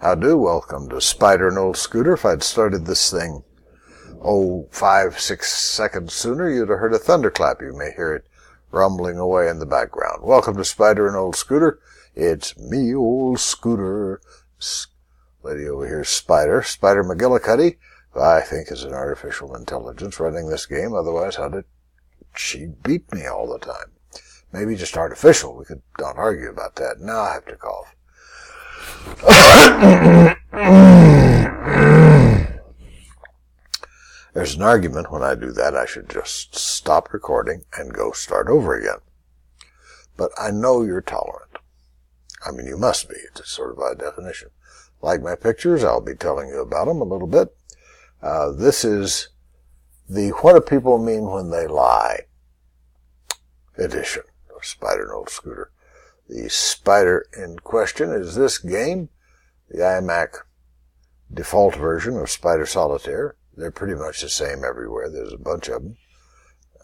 How do? Welcome to Spider and Old Scooter. If I'd started this thing, 5-6 seconds sooner, you'd have heard a thunderclap. You may hear it rumbling away in the background. Welcome to Spider and Old Scooter. It's me, Old Scooter. Lady over here is Spider McGillicuddy, who I think is an artificial intelligence running this game. Otherwise, how did she beat me all the time? Maybe just artificial. We could not argue about that. Now I have to cough. There's an argument when I do that. I should just stop recording and go start over again. But I know you're tolerant. I mean, you must be. It's sort of by definition. Like my pictures, I'll be telling you about them a little bit. This is the What Do People Mean When They Lie edition of Spider and Old Scooter. The spider in question is this game, the iMac default version of Spider Solitaire. They're pretty much the same everywhere. There's a bunch of them.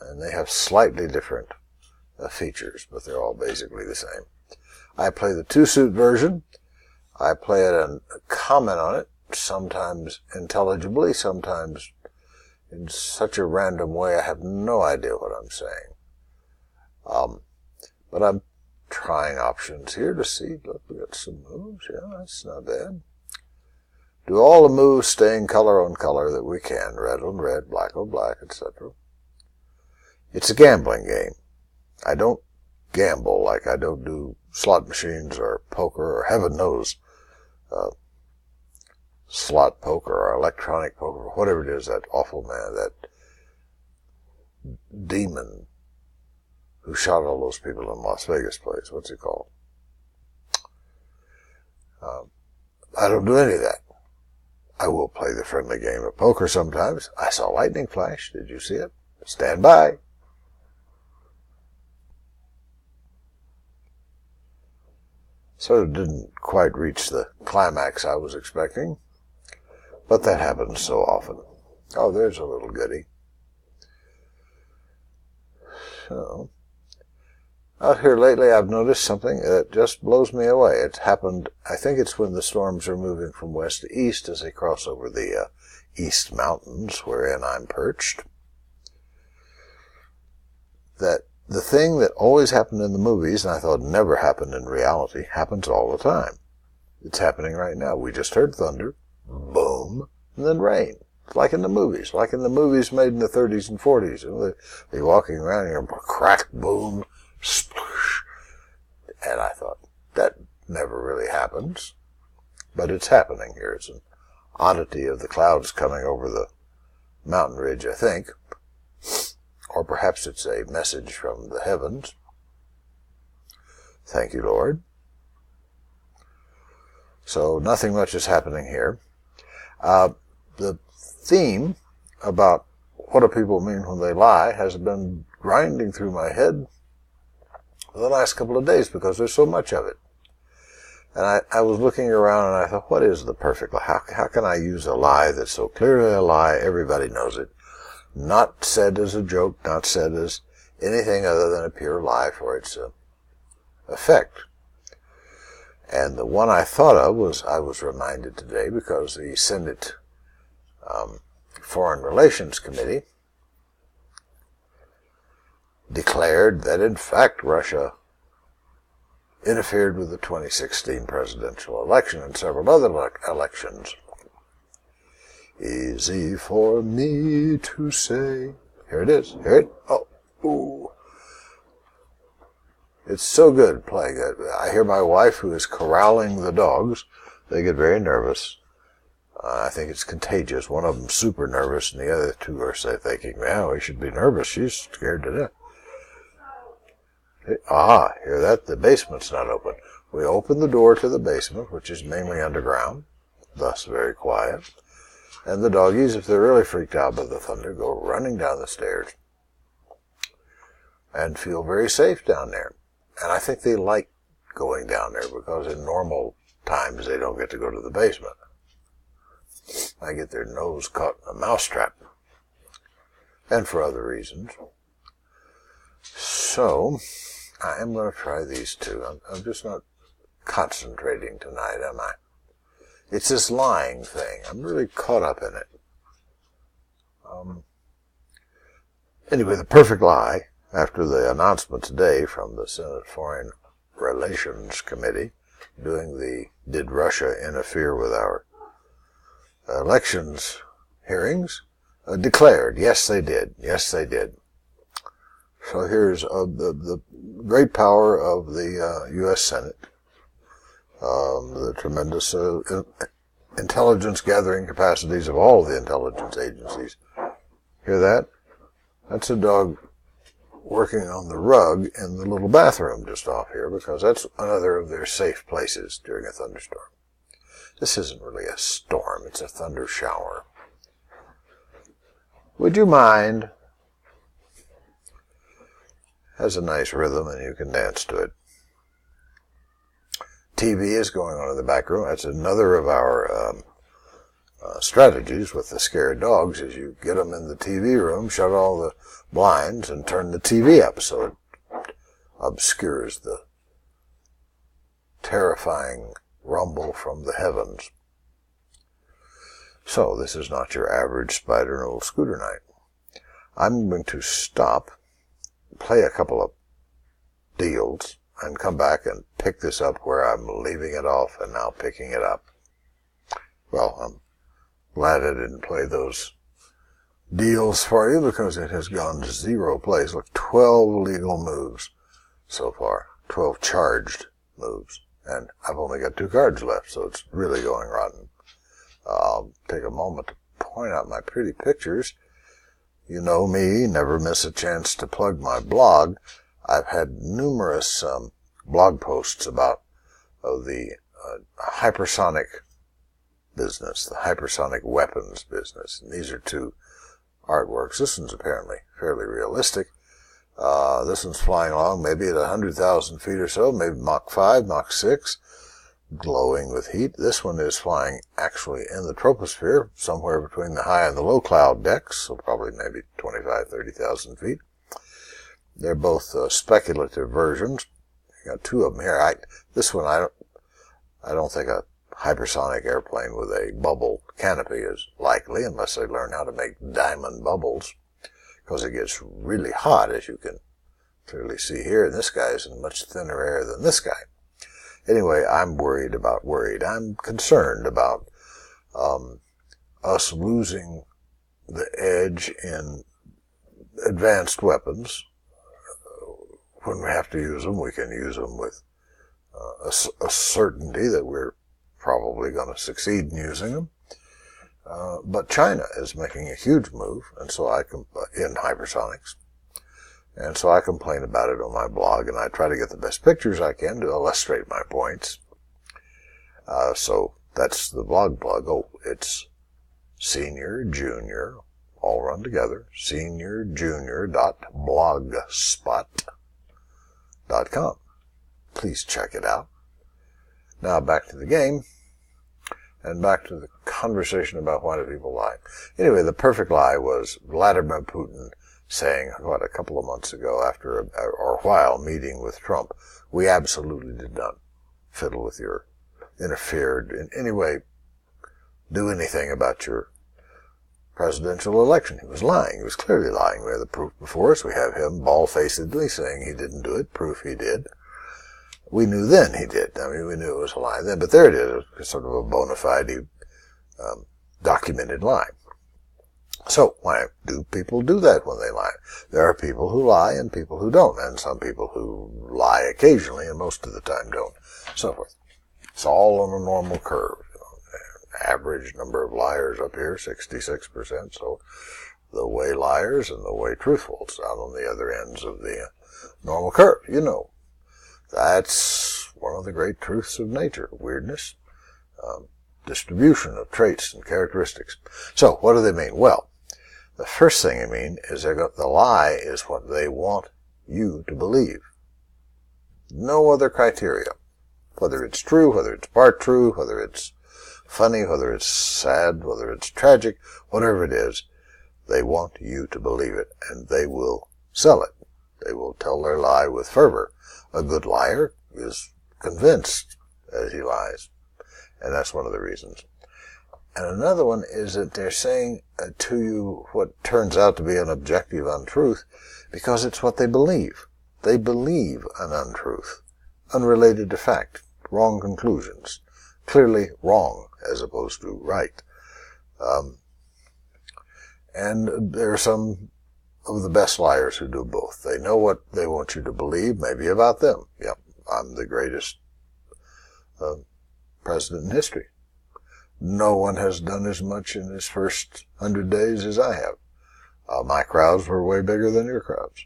And they have slightly different features, but they're all basically the same. I play the two-suit version. I play it and comment on it, sometimes intelligibly, sometimes in such a random way I have no idea what I'm saying. But I'm trying options here to see. Look, we got some moves. Yeah, that's not bad. Do all the moves staying color on color that we can. Red on red, black on black, etc. It's a gambling game. I don't gamble like I don't do slot machines or poker or heaven knows slot poker or electronic poker or whatever it is, that awful man, that demon who shot all those people in Las Vegas place. What's it called? I don't do any of that. I will play the friendly game of poker sometimes. I saw lightning flash. Did you see it? Stand by. Sort of didn't quite reach the climax I was expecting, but that happens so often. Oh, there's a little goodie. So, out here lately I've noticed something that just blows me away. It's happened, I think it's when the storms are moving from west to east as they cross over the East Mountains, wherein I'm perched, that the thing that always happened in the movies, and I thought never happened in reality, happens all the time. It's happening right now. We just heard thunder, boom, and then rain. Like in the movies made in the 30s and 40s. You know, they're walking around here, crack, boom, sploosh. And I thought, that never really happens. But it's happening here. It's an oddity of the clouds coming over the mountain ridge, I think. Or perhaps it's a message from the heavens. Thank you, Lord. So nothing much is happening here. The theme about what do people mean when they lie has been grinding through my head for the last couple of days because there's so much of it. And I was looking around and I thought, what is the perfect lie? How can I use a lie that's so clearly a lie, everybody knows it? Not said as a joke, not said as anything other than a pure lie for its effect. And the one I thought of was, I was reminded today because the Senate Foreign Relations Committee declared that in fact Russia interfered with the 2016 presidential election and several other elections. Easy for me to say. Here it is. Hear it? Oh, ooh. It's so good playing it. I hear my wife, who is corralling the dogs. They get very nervous. I think it's contagious. One of them's super nervous, and the other two are thinking, man, we should be nervous. She's scared to death. Aha, hear that? The basement's not open. We open the door to the basement, which is mainly underground, thus very quiet. And the doggies, if they're really freaked out by the thunder, go running down the stairs and feel very safe down there. And I think they like going down there because in normal times they don't get to go to the basement. They get their nose caught in a mousetrap. And for other reasons. So, I am going to try these two. I'm just not concentrating tonight, am I? It's this lying thing. I'm really caught up in it. Anyway, the perfect lie, after the announcement today from the Senate Foreign Relations Committee doing the Did Russia Interfere with Our Elections hearings, declared, yes they did, yes they did. So here's the great power of the U.S. Senate, the tremendous intelligence gathering capacities of all the intelligence agencies. Hear that? That's a dog working on the rug in the little bathroom just off here, because that's another of their safe places during a thunderstorm. This isn't really a storm, it's a thunder shower. Would you mind? Has a nice rhythm and you can dance to it. TV is going on in the back room. That's another of our strategies with the scared dogs, is you get them in the TV room, shut all the blinds, and turn the TV up so it obscures the terrifying rumble from the heavens. So this is not your average Spider and Old Scooter night. I'm going to stop, play a couple of deals, and come back and pick this up where I'm leaving it off and now picking it up. Well, I'm glad I didn't play those deals for you, because it has gone to zero plays. Look, 12 legal moves so far, 12 charged moves, and I've only got 2 cards left, so it's really going rotten. I'll take a moment to point out my pretty pictures. You know me, never miss a chance to plug my blog. I've had numerous blog posts about the hypersonic business, the hypersonic weapons business. And these are 2 artworks. This one's apparently fairly realistic. This one's flying along maybe at 100,000 feet or so, maybe Mach 5, Mach 6, glowing with heat. This one is flying actually in the troposphere, somewhere between the high and the low cloud decks, so probably maybe 25,000, 30,000 feet. They're both speculative versions. You got 2 of them here. This one, I don't think a hypersonic airplane with a bubble canopy is likely, unless they learn how to make diamond bubbles, because it gets really hot, as you can clearly see here, and this guy is in much thinner air than this guy. Anyway, I'm worried. I'm concerned about us losing the edge in advanced weapons. When we have to use them, we can use them with a certainty that we're probably going to succeed in using them. But China is making a huge move, and so in hypersonics. And so I complain about it on my blog, and I try to get the best pictures I can to illustrate my points. So that's the blog plug. Oh, it's senior, junior, all run together, seniorjunior.blogspot.com. Please check it out. Now back to the game, and back to the conversation about why do people lie. Anyway, the perfect lie was Vladimir Putin saying, a couple of months ago, after a while meeting with Trump, we absolutely did not fiddle with your, interfered in any way, do anything about your presidential election. He was lying. He was clearly lying. We have the proof before us. We have him bald-facedly saying he didn't do it. Proof he did. We knew then he did. I mean, we knew it was a lie then, but there it is. It's sort of a bona fide, documented lie. So, why do people do that when they lie? There are people who lie and people who don't, and some people who lie occasionally and most of the time don't, so forth. It's all on a normal curve. Average number of liars up here, 66%, so the way liars and the way truthfuls out on the other ends of the normal curve. You know, that's one of the great truths of nature, weirdness, distribution of traits and characteristics. So, what do they mean? Well, the first thing they mean is the lie is what they want you to believe. No other criteria. Whether it's true, whether it's part true, whether it's funny, whether it's sad, whether it's tragic, whatever it is, they want you to believe it, and they will sell it. They will tell their lie with fervor. A good liar is convinced as he lies. And that's one of the reasons. And another one is that they're saying to you what turns out to be an objective untruth because it's what they believe. They believe an untruth, unrelated to fact, wrong conclusions, clearly wrong as opposed to right. And there are some of the best liars who do both. They know what they want you to believe, maybe about them. Yep, I'm the greatest president in history. No one has done as much in his first 100 days as I have. My crowds were way bigger than your crowds.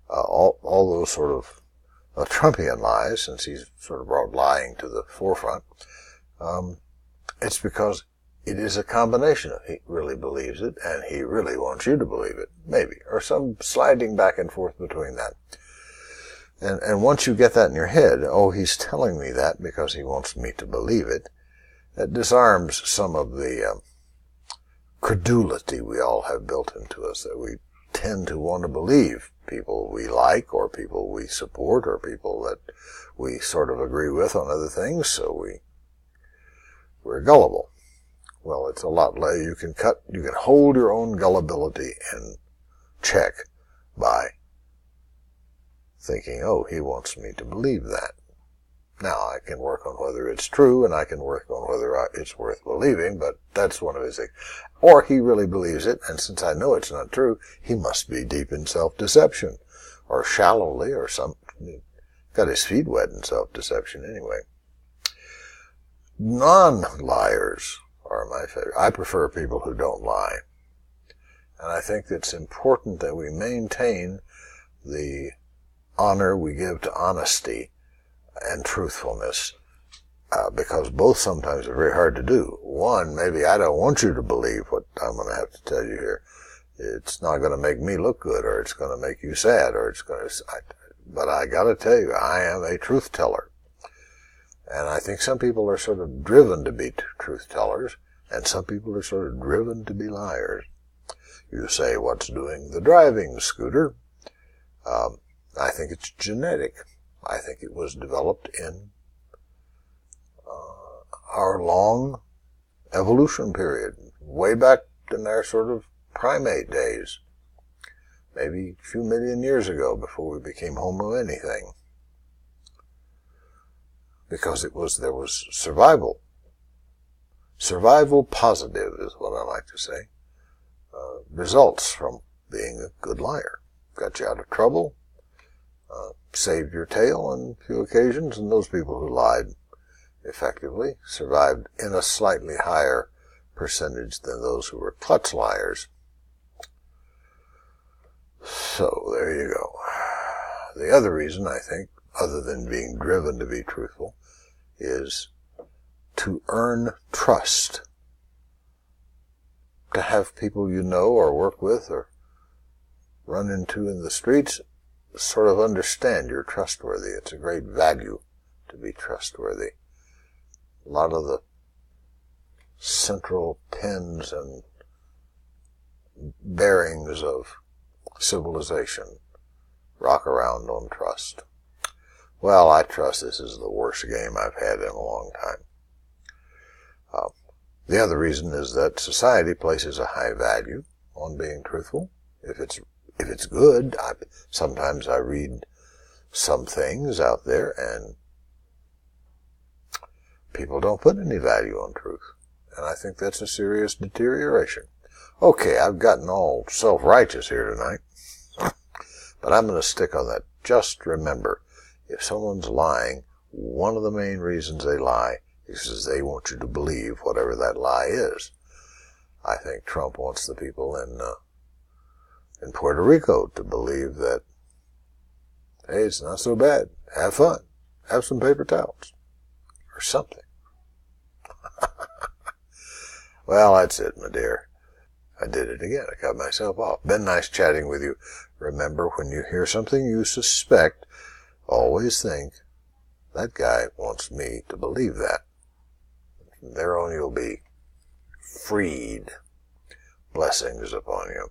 All those sort of Trumpian lies, since he's sort of brought lying to the forefront, it's because it is a combination of he really believes it and he really wants you to believe it, maybe, or some sliding back and forth between that. And once you get that in your head, oh, he's telling me that because he wants me to believe it, that disarms some of the credulity we all have built into us, that we tend to want to believe people we like or people we support or people that we sort of agree with on other things, so we're gullible. Well, it's a lot less. You can hold your own gullibility in check by thinking, oh, he wants me to believe that. Now, I can work on whether it's true, and I can work on whether it's worth believing, but that's one of his things. Or he really believes it, and since I know it's not true, he must be deep in self-deception, or shallowly, or got his feet wet in self-deception anyway. Non-liars are my favorite. I prefer people who don't lie. And I think it's important that we maintain the honor we give to honesty and truthfulness, because both sometimes are very hard to do. One, maybe I don't want you to believe what I'm going to have to tell you here. It's not going to make me look good, or it's going to make you sad, or but I got to tell you, I am a truth teller. And I think some people are sort of driven to be truth tellers, and some people are sort of driven to be liars. You say, what's doing the driving, Scooter? I think it's genetic. I think it was developed in our long evolution period, way back in our sort of primate days, maybe a few million years ago before we became Homo anything. Because there was survival. Survival positive is what I like to say. Results from being a good liar. Got you out of trouble. Saved your tail on a few occasions, and those people who lied effectively survived in a slightly higher percentage than those who were klutz liars. So, there you go. The other reason, I think, other than being driven to be truthful, is to earn trust. To have people you know or work with or run into in the streets sort of understand you're trustworthy. It's a great value to be trustworthy. A lot of the central pins and bearings of civilization rock around on trust. Well, I trust this is the worst game I've had in a long time. The other reason is that society places a high value on being truthful. If it's good, sometimes I read some things out there and people don't put any value on truth. And I think that's a serious deterioration. Okay, I've gotten all self-righteous here tonight, but I'm going to stick on that. Just remember, if someone's lying, one of the main reasons they lie is because they want you to believe whatever that lie is. I think Trump wants the people in Puerto Rico to believe that, hey, it's not so bad. Have fun. Have some paper towels. Or something. Well, that's it, my dear. I did it again. I cut myself off. Been nice chatting with you. Remember, when you hear something you suspect, always think, that guy wants me to believe that. From there on, you'll be freed. Blessings upon you.